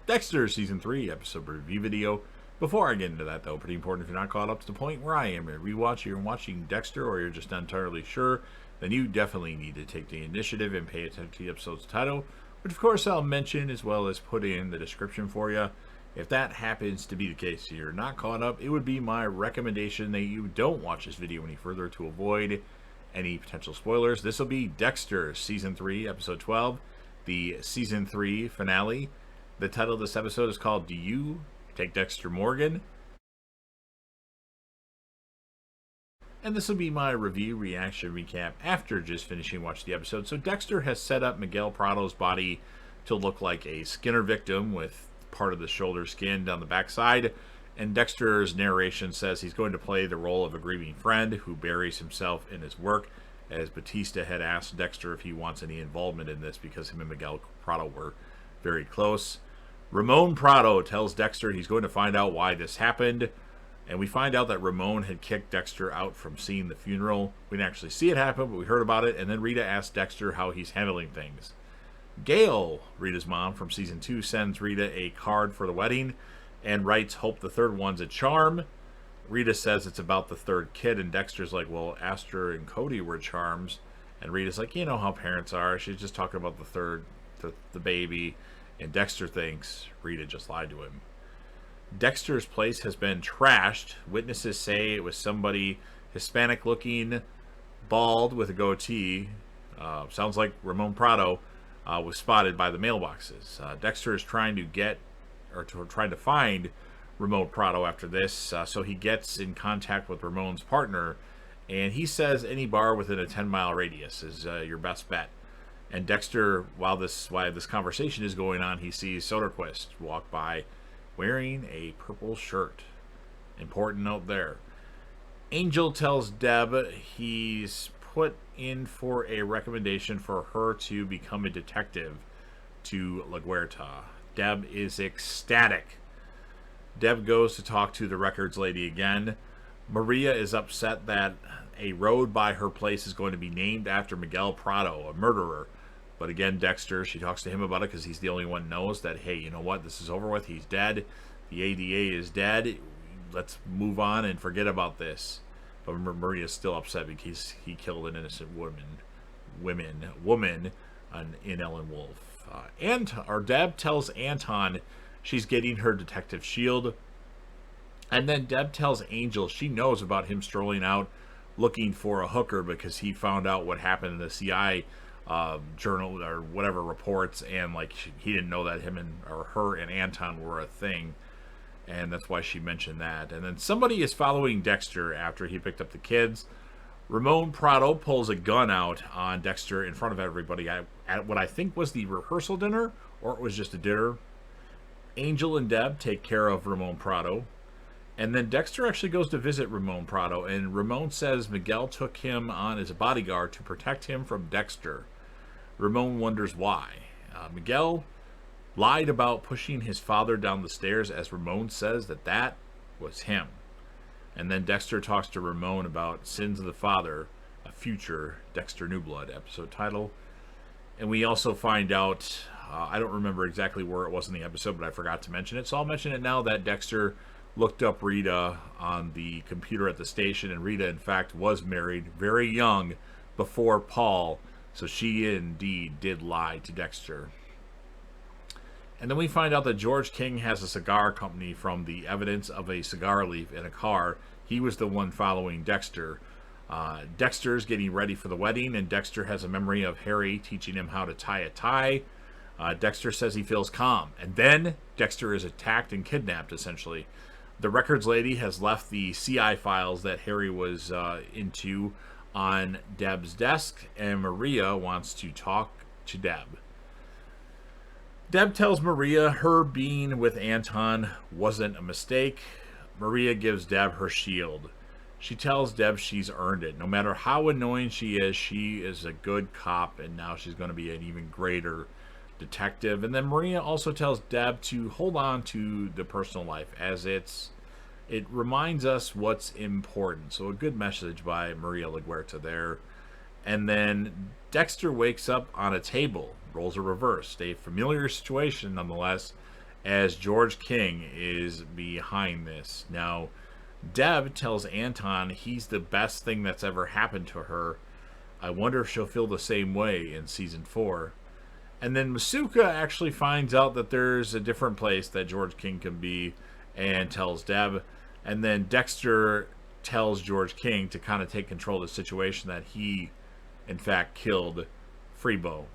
Dexter Season 3 episode review video. Before I get into that, though, pretty important, if you're not caught up to the point where I am, a rewatch, you're watching Dexter, or you're just not entirely sure, then you definitely need to take the initiative and pay attention to the episode's title, which of course I'll mention as well as put in the description for you. If that happens to be the case, you're not caught up, it would be my recommendation that you don't watch this video any further to avoid any potential spoilers. This will be Dexter Season 3, Episode 12, the Season 3 finale. The title of this episode is called Do You Take Dexter Morgan? And this will be my review, reaction, recap after just finishing watching the episode. So Dexter has set up Miguel Prado's body to look like a Skinner victim with part of the shoulder skinned on the backside. And Dexter's narration says he's going to play the role of a grieving friend who buries himself in his work, as Batista had asked Dexter if he wants any involvement in this because him and Miguel Prado were very close. Ramon Prado tells Dexter he's going to find out why this happened, and we find out that Ramon had kicked Dexter out from seeing the funeral. We didn't actually see it happen, but we heard about it, and then Rita asks Dexter how he's handling things. Gail, Rita's mom from Season 2, sends Rita a card for the wedding and writes, "Hope the third one's a charm." Rita says it's about the third kid, and Dexter's like, well, Astor and Cody were charms. And Rita's like, you know how parents are. She's just talking about the third, the baby. And Dexter thinks Rita just lied to him. Dexter's place has been trashed. Witnesses say it was somebody Hispanic looking, bald with a goatee. Sounds like Ramon Prado was spotted by the mailboxes. Dexter is trying to find Ramon Prado after this, so he gets in contact with Ramon's partner, and he says any bar within a 10-mile radius is your best bet. And Dexter, while this conversation is going on, he sees Soderquist walk by wearing a purple shirt. Important note there. Angel tells Deb he's put in for a recommendation for her to become a detective to La Huerta. Deb is ecstatic. Deb goes to talk to the records lady again. Maria is upset that a road by her place is going to be named after Miguel Prado, a murderer. But again, Dexter, she talks to him about it because he's the only one who knows that, hey, you know what, this is over with. He's dead. The ADA is dead. Let's move on and forget about this. But Maria's still upset because he killed an innocent woman in Ellen Wolf. Deb tells Anton she's getting her detective shield. And then Deb tells Angel she knows about him strolling out looking for a hooker because he found out what happened in the CI journal or whatever reports, and like he didn't know that her and Anton were a thing, and that's why she mentioned that. And then somebody is following Dexter after he picked up the kids. Ramon Prado pulls a gun out on Dexter in front of everybody at what I think was the rehearsal dinner, or it was just a dinner. Angel and Deb take care of Ramon Prado, and then Dexter actually goes to visit Ramon Prado, and Ramon says Miguel took him on as a bodyguard to protect him from Dexter. Ramon wonders why. Miguel lied about pushing his father down the stairs, as Ramon says that was him. And then Dexter talks to Ramon about Sins of the Father, a future Dexter New Blood episode title. And we also find out, I don't remember exactly where it was in the episode, but I forgot to mention it, so I'll mention it now, that Dexter looked up Rita on the computer at the station, and Rita, in fact, was married very young before Paul, so she indeed did lie to Dexter. And then we find out that George King has a cigar company from the evidence of a cigar leaf in a car. He was the one following Dexter. Dexter's getting ready for the wedding, and Dexter has a memory of Harry teaching him how to tie a tie. Dexter says he feels calm, and then Dexter is attacked and kidnapped, essentially. The records lady has left the CI files that Harry was into on Deb's desk, and Maria wants to talk to Deb. Deb tells Maria her being with Anton wasn't a mistake. Maria gives Deb her shield. She tells Deb she's earned it. No matter how annoying she is a good cop, and now she's going to be an even greater detective. And then Maria also tells Deb to hold on to the personal life, as it reminds us what's important. So a good message by Maria La Huerta there. And then Dexter wakes up on a table, roles are reversed. A familiar situation nonetheless, as George King is behind this. Now, Deb tells Anton he's the best thing that's ever happened to her. I wonder if she'll feel the same way in season 4. And then Masuka actually finds out that there's a different place that George King can be and tells Deb. And then Dexter tells George King to kind of take control of the situation, that he, in fact, killed Freebo.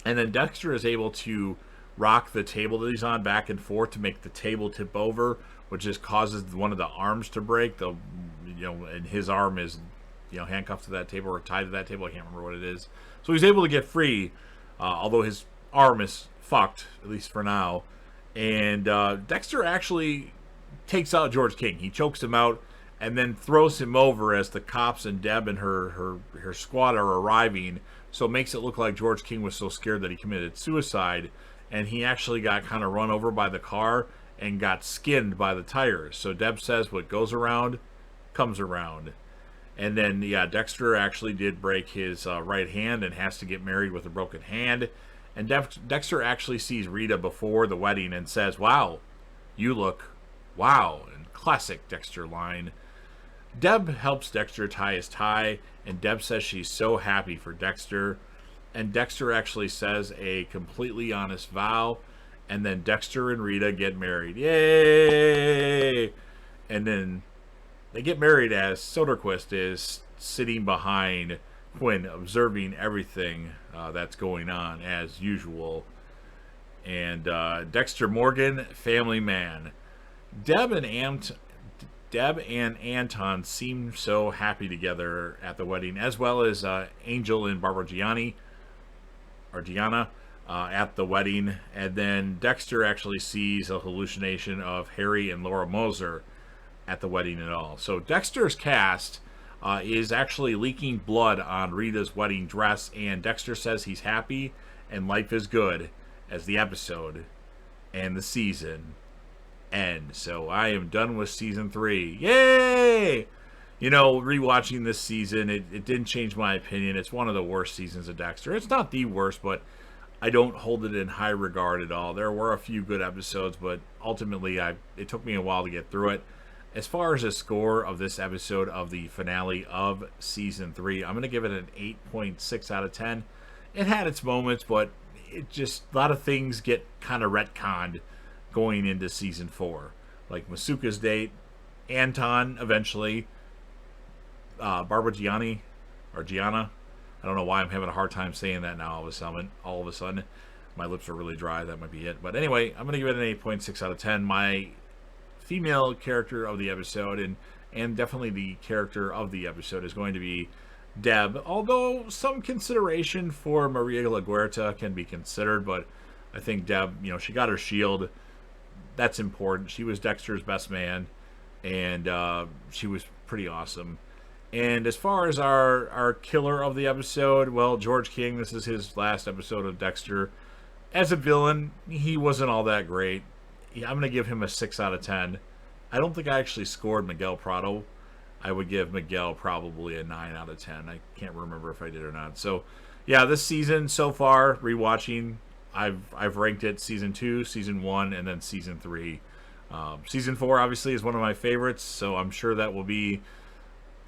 And then Dexter is able to rock the table that he's on back and forth to make the table tip over, which just causes one of the arms to break. And his arm is, handcuffed to that table or tied to that table. I can't remember what it is. So he's able to get free, although his arm is fucked, at least for now. And Dexter actually takes out George King. He chokes him out and then throws him over as the cops and Deb and her squad are arriving. So it makes it look like George King was so scared that he committed suicide. And he actually got kind of run over by the car and got skinned by the tires. So Deb says what goes around comes around. And then, Dexter actually did break his right hand and has to get married with a broken hand. And Dexter actually sees Rita before the wedding and says, "Wow, you look wow." And classic Dexter line. Deb helps Dexter tie his tie, and Deb says she's so happy for Dexter. And Dexter actually says a completely honest vow. And then Dexter and Rita get married. Yay! And then they get married as Soderquist is sitting behind Quinn, observing everything that's going on as usual. And Dexter Morgan, family man. Deb and Anton seem so happy together at the wedding, as well as Angel and Barbara Gianna at the wedding. And then Dexter actually sees a hallucination of Harry and Laura Moser at the wedding and all. So Dexter's cast is actually leaking blood on Rita's wedding dress, and Dexter says he's happy and life is good as the episode and the season end. So I am done with season 3. Yay! Rewatching this season, it didn't change my opinion. It's one of the worst seasons of Dexter. It's not the worst, but I don't hold it in high regard at all. There were a few good episodes, but ultimately it took me a while to get through it. As far as the score of this episode of the finale of season 3, I'm going to give it an 8.6 out of 10. It had its moments, but it just, a lot of things get kind of retconned going into season 4. Like Masuka's date, Anton eventually, Barbara Gianna. I don't know why I'm having a hard time saying that now all of a sudden. My lips are really dry, that might be it. But anyway, I'm going to give it an 8.6 out of 10. My female character of the episode, and definitely the character of the episode, is going to be Deb, although some consideration for Maria LaGuerta can be considered. But I think Deb, she got her shield. That's important. She was Dexter's best man, and she was pretty awesome. And as far as our killer of the episode, well, George King, this is his last episode of Dexter. As a villain, he wasn't all that great. I'm going to give him a 6 out of 10. I don't think I actually scored Miguel Prado. I would give Miguel probably a 9 out of 10. I can't remember if I did or not. So, yeah, this season so far, rewatching, I've ranked it season 2, season 1, and then season 3. Season 4, obviously, is one of my favorites, so I'm sure that will be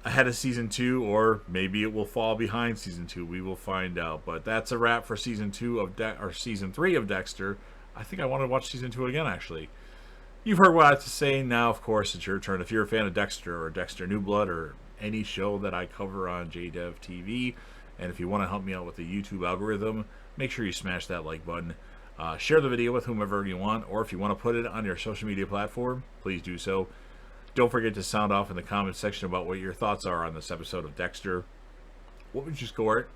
ahead of season 2, or maybe it will fall behind season 2. We will find out. But that's a wrap for season 2 of season 3 of Dexter. I think I want to watch season 2 again, actually. You've heard what I have to say. Now, of course, it's your turn. If you're a fan of Dexter or Dexter New Blood or any show that I cover on JDev TV, and if you want to help me out with the YouTube algorithm, make sure you smash that like button. Share the video with whomever you want, or if you want to put it on your social media platform, please do so. Don't forget to sound off in the comment section about what your thoughts are on this episode of Dexter. What would you score it?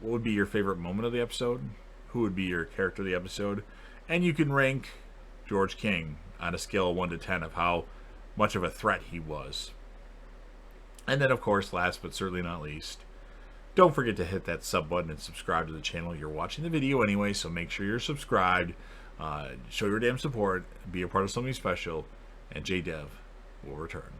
What would be your favorite moment of the episode? Who would be your character of the episode? And you can rank George King on a scale of 1 to 10 of how much of a threat he was. And then, of course, last but certainly not least, don't forget to hit that sub button and subscribe to the channel. You're watching the video anyway, so make sure you're subscribed. Show your damn support. Be a part of something special. And JDev will return.